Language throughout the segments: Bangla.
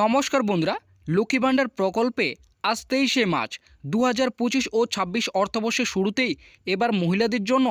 নমস্কার বন্ধুরা, লক্ষ্মী ভাণ্ডার প্রকল্পে আজ 23শে মার্চ 2025 ও 26 অর্থবর্ষের শুরুতেই এবার মহিলাদের জন্য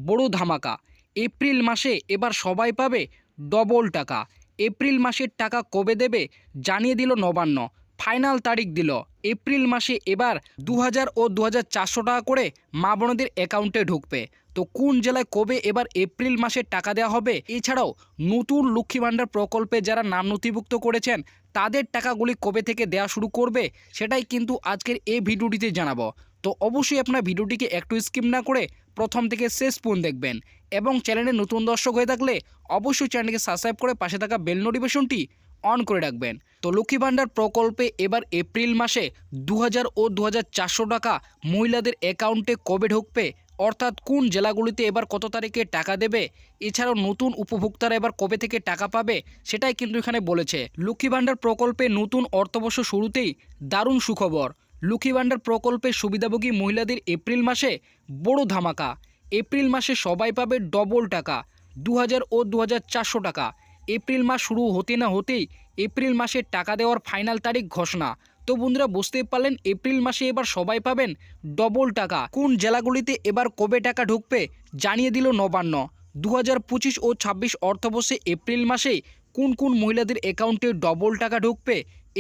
বড় ধামাকা। এপ্রিল মাসে এবার সবাই পাবে ডবল টাকা। এপ্রিল মাসের টাকা কবে দেবে জানিয়ে দিল নবান্ন, ফাইনাল তারিখ দিল। এপ্রিল মাসে এবার 2000 ও 2400 টাকা করে মা বোনদের অ্যাকাউন্টে ঢুকবে। তো কোন জেলায় কবে এবার এপ্রিল মাসে টাকা দেওয়া হবে, এছাড়াও নতুন লক্ষ্মী ভাণ্ডার প্রকল্পে যারা নাম নথিভুক্ত করেছেন তাদের টাকাগুলি কবে থেকে দেওয়া শুরু করবে, সেটাই কিন্তু আজকের এই ভিডিওটিতে জানাবো। তো অবশ্যই আপনার ভিডিওটিকে একটু স্কিপ না করে প্রথম থেকে শেষ পর্যন্ত দেখবেন এবং চ্যানেলে নতুন দর্শক হয়ে থাকলে অবশ্যই চ্যানেলকে সাবস্ক্রাইব করে পাশে থাকা বেল নোটিফিকেশনটি অন করে রাখবেন। তো লক্ষ্মী ভাণ্ডার প্রকল্পে এবার এপ্রিল মাসে 2000 ও 2400 টাকা মহিলাদের অ্যাকাউন্টে কবে ঢুকবে, অর্থাৎ কোন জেলাগুলিতে এবার কত তারিখে টাকা দেবে, এছাড়াও নতুন উপভোক্তারা এবার কবে থেকে টাকা পাবে, সেটাই কিন্তু এখানে বলেছে। লক্ষ্মী ভাণ্ডার প্রকল্পে নতুন অর্থবর্ষ শুরুতেই দারুণ সুখবর। লক্ষ্মী ভাণ্ডার প্রকল্পের সুবিধাভোগী মহিলাদের এপ্রিল মাসে বড় ধামাকা। এপ্রিল মাসে সবাই পাবে ডবল টাকা, 2000 ও 2400 টাকা। এপ্রিল মাস শুরু হতে না হতেই এপ্রিল মাসে টাকা দেওয়ার ফাইনাল তারিখ ঘোষণা। তো বন্ধুরা বুঝতেই পারলেন, এপ্রিল মাসে এবার সবাই পাবেন ডবল টাকা। কোন জেলাগুলিতে এবার কবে টাকা ঢুকবে জানিয়ে দিল নবান্ন। 2025 ও 26 অর্থবর্ষে এপ্রিল মাসে কোন কোন মহিলাদের অ্যাকাউন্টে ডবল টাকা ঢুকবে,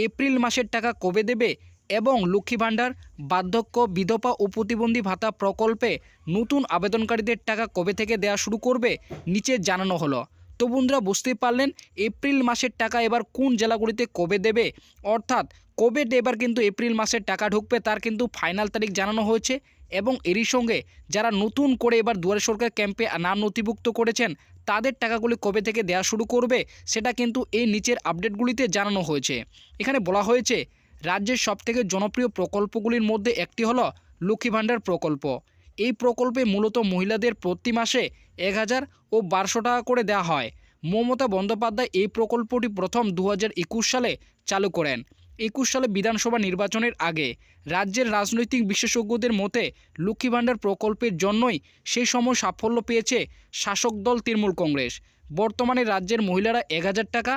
এপ্রিল মাসের টাকা কবে দেবে এবং লক্ষ্মী ভাণ্ডার, বার্ধক্য, বিধবা ও প্রতিবন্ধী ভাতা প্রকল্পে নতুন আবেদনকারীদের টাকা কবে থেকে দেওয়া শুরু করবে নিচে জানানো হলো। তো বন্ধুরা বুঝতেই পারলেন, এপ্রিল মাসের টাকা এবার কোন জেলাগুলিতে কবে দেবে, অর্থাৎ কবে এবার কিন্তু এপ্রিল মাসের টাকা ঢুকবে তার কিন্তু ফাইনাল তারিখ জানানো হয়েছে। এবং এরই সঙ্গে যারা নতুন করে এবার দুয়ারে সরকার ক্যাম্পে নাম নথিভুক্ত করেছেন তাদের টাকাগুলি কবে থেকে দেওয়া শুরু করবে সেটা কিন্তু এই নিচের আপডেটগুলিতে জানানো হয়েছে। এখানে বলা হয়েছে রাজ্যের সবথেকে জনপ্রিয় প্রকল্পগুলির মধ্যে একটি হলো লক্ষ্মী ভাণ্ডার প্রকল্প। এই প্রকল্পে মূলত মহিলাদের প্রতি মাসে 1000 ও 1200 টাকা করে দেওয়া হয়। মমতা বন্দ্যোপাধ্যায় এই প্রকল্পটি প্রথম 2021 সালে চালু করেন। 21 সালে বিধানসভা নির্বাচনের আগে রাজ্যের রাজনৈতিক বিশেষজ্ঞদের মতে লক্ষ্মী ভাণ্ডার প্রকল্পের জন্যই সেই সময় সাফল্য পেয়েছে শাসক দল তৃণমূল কংগ্রেস। বর্তমানে রাজ্যের মহিলারা 1000 টাকা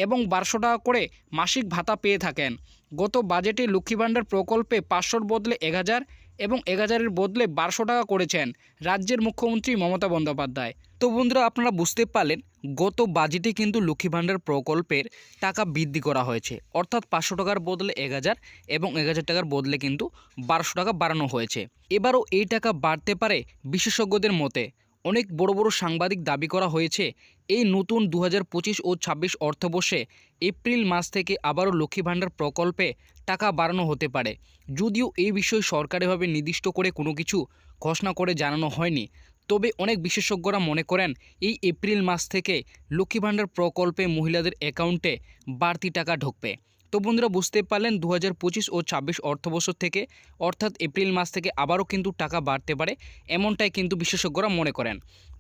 এবং 1200 টাকা করে মাসিক ভাতা পেয়ে থাকেন। গত বাজেটে লক্ষ্মী ভাণ্ডার প্রকল্পে 500-র বদলে 1000 এবং 1000-এর বদলে 1200 টাকা করেছেন রাজ্যের মুখ্যমন্ত্রী মমতা বন্দ্যোপাধ্যায়। তো বন্ধুরা আপনারা বুঝতে পারলেন, গত বাজেটে কিন্তু লক্ষ্মী ভাণ্ডার প্রকল্পের টাকা বৃদ্ধি করা হয়েছে, অর্থাৎ 500 টাকার বদলে 1000 এবং 1000 টাকার বদলে কিন্তু 1200 টাকা বাড়ানো হয়েছে। এবারও এই টাকা বাড়তে পারে বিশেষজ্ঞদের মতে। অনেক বড় বড় সাংবাদিক দাবি করা হয়েছে এই নতুন 2025 ও 26 অর্থবর্ষে এপ্রিল মাস থেকে আবারও লক্ষ্মী ভাণ্ডার প্রকল্পে টাকা বাড়ানো হতে পারে। যদিও এই বিষয়ে সরকারিভাবে নির্দিষ্ট করে কোনো কিছু ঘোষণা করে জানানো হয়নি, তবে অনেক বিশেষজ্ঞরা মনে করেন এই এপ্রিল মাস থেকে লক্ষ্মী ভাণ্ডার প্রকল্পে মহিলাদের অ্যাকাউন্টে বাড়তি টাকা ঢুকবে। তো বন্ধুরা বুঝতে পারলেন, 2025 ও 26 অর্থবর্ষ থেকে অর্থাৎ এপ্রিল মাস থেকে আবারও কিন্তু টাকা বাড়তে পারে, এমনটাই কিন্তু বিশেষজ্ঞরা মনে করেন।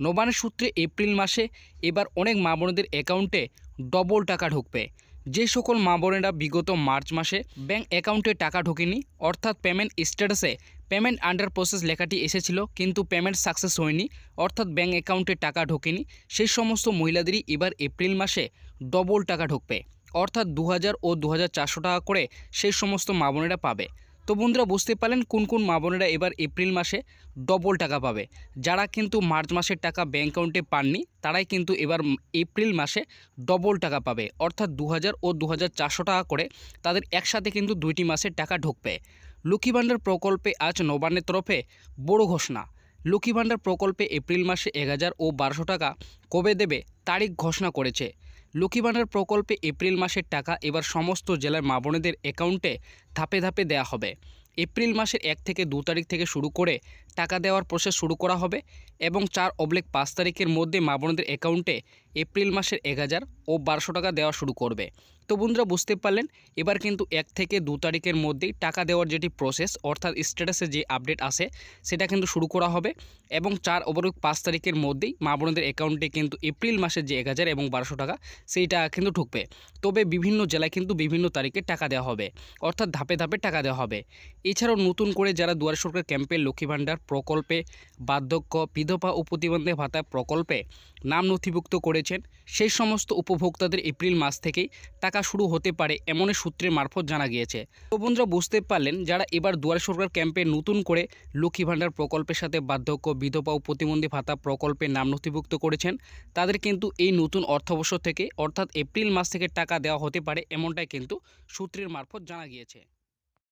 নবান্নের সূত্রে এপ্রিল মাসে এবার অনেক মা বোনেদের অ্যাকাউন্টে ডবল টাকা ঢুকবে। যে সকল মা বোনেরা বিগত মার্চ মাসে ব্যাঙ্ক অ্যাকাউন্টে টাকা ঢোকেনি, অর্থাৎ পেমেন্ট স্ট্যাটাসে পেমেন্ট আন্ডার প্রসেস লেখাটি এসেছিল কিন্তু পেমেন্ট সাকসেস হয়নি, অর্থাৎ ব্যাঙ্ক অ্যাকাউন্টে টাকা ঢোকেনি, সেই সমস্ত মহিলাদেরই এবার এপ্রিল মাসে ডবল টাকা ঢুকবে, অর্থাৎ 2000 ও 2400 টাকা করে সেই সমস্ত মা বোনেরা পাবে। তো বন্ধুরা বুঝতে পারলেন কোন কোন মা বোনেরা এবার এপ্রিল মাসে ডবল টাকা পাবে। যারা কিন্তু মার্চ মাসের টাকা ব্যাঙ্ক অ্যাকাউন্টে পাননি তারাই কিন্তু এবার এপ্রিল মাসে ডবল টাকা পাবে, অর্থাৎ 2000 ও 2400 টাকা করে তাদের একসাথে কিন্তু 2টি মাসের টাকা ঢুকবে। লক্ষ্মী ভাণ্ডার প্রকল্পে আজ নবান্নের তরফে বড় ঘোষণা। লক্ষ্মী ভাণ্ডার প্রকল্পে এপ্রিল মাসে 1000 ও 1200 টাকা কবে দেবে তারিখ ঘোষণা করেছে। লক্ষ্মী ভাণ্ডার প্রকল্পে এপ্রিল মাসের টাকা এবার সমস্ত জেলার মা বোনেদের অ্যাকাউন্টে ধাপে ধাপে দেওয়া হবে। এপ্রিল মাসের 1 থেকে 2 তারিখ থেকে শুরু করে টাকা দেওয়ার প্রসেস শুরু করা হবে এবং 4/5 তারিখের মধ্যে মা বোনেদের অ্যাকাউন্টে এপ্রিল মাসের 1000 ও 1200 টাকা দেওয়া শুরু করবে। তো বন্ধুরা বুঝতে পারলেন, এবার কিন্তু 1 থেকে 2 তারিখের মধ্যেই টাকা দেওয়ার যেটি প্রসেস, অর্থাৎ স্ট্যাটাসে যে আপডেট আসে সেটা কিন্তু শুরু করা হবে এবং 4/5 তারিখের মধ্যেই মা বোনেদের অ্যাকাউন্টে কিন্তু এপ্রিল মাসের যে 1000 এবং 1200 টাকা সেই টাকা কিন্তু ঢুকবে। তবে বিভিন্ন জেলায় কিন্তু বিভিন্ন তারিখে টাকা দেওয়া হবে, অর্থাৎ ধাপে ধাপে টাকা দেওয়া হবে। এছাড়াও নতুন করে যারা দুয়ারে সরকার ক্যাম্পে লক্ষ্মী ভাণ্ডার প্রকল্পে, বার্ধক্য, বিধবা ও প্রতিবন্ধী ভাতা প্রকল্পে নাম নথিভুক্ত করেছেন সেই সমস্ত উপভোক্তাদের এপ্রিল মাস থেকেই টাকা টাকা শুরু হতে পারে এমনই সূত্রের মারফত জানা গিয়েছে। তো বন্ধুরা বুঝতে পারলেন, যারা এবার দুয়ারে সরকার ক্যাম্পে নতুন করে লক্ষ্মী ভাণ্ডার প্রকল্পের সাথে বার্ধক্য, বিধবা ও প্রতিবন্ধী ভাতা প্রকল্পে নাম নথিভুক্ত করেছেন, তাদের কিন্তু এই নতুন অর্থবর্ষ থেকে অর্থাৎ এপ্রিল মাস থেকে টাকা দেওয়া হতে পারে, এমনটাই কিন্তু সূত্রের মারফত জানা গিয়েছে।